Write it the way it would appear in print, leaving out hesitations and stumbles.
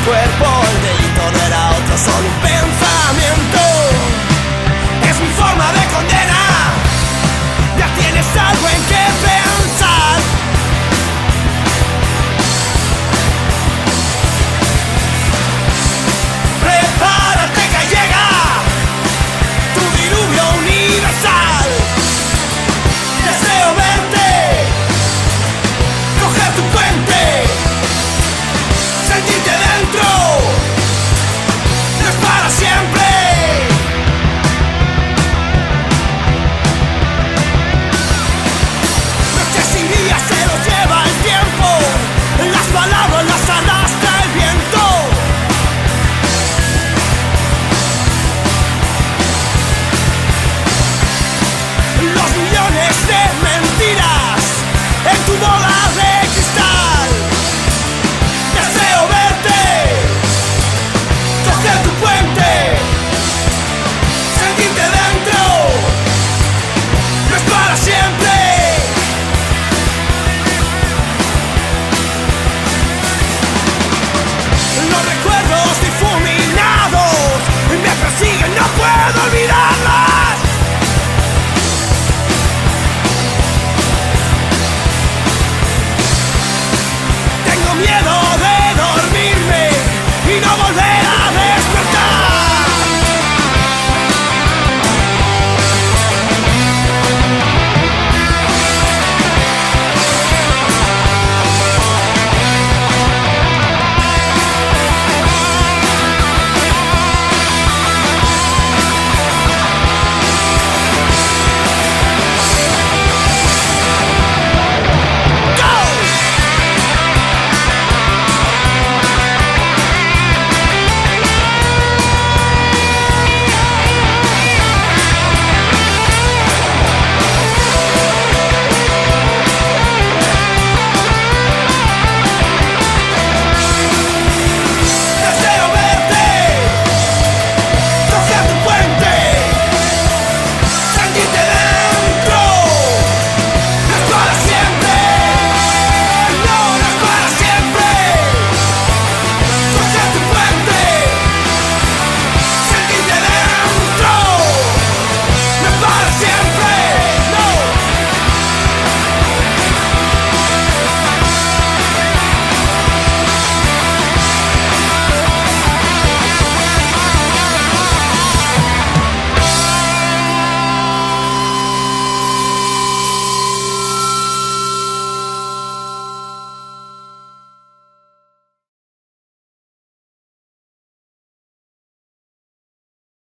cuerpo. El delito no era otro, solo un pensamiento. Es mi forma de condena. Ya tienes algo en que pensar. Prepárate que llega tu diluvio universal. Deseo verte, coger tu puente, sentirte dentro. No es para siempre. Noches y días se los lleva el tiempo. Las palabras las arrastra el viento. Los millones de mentiras en tu boca.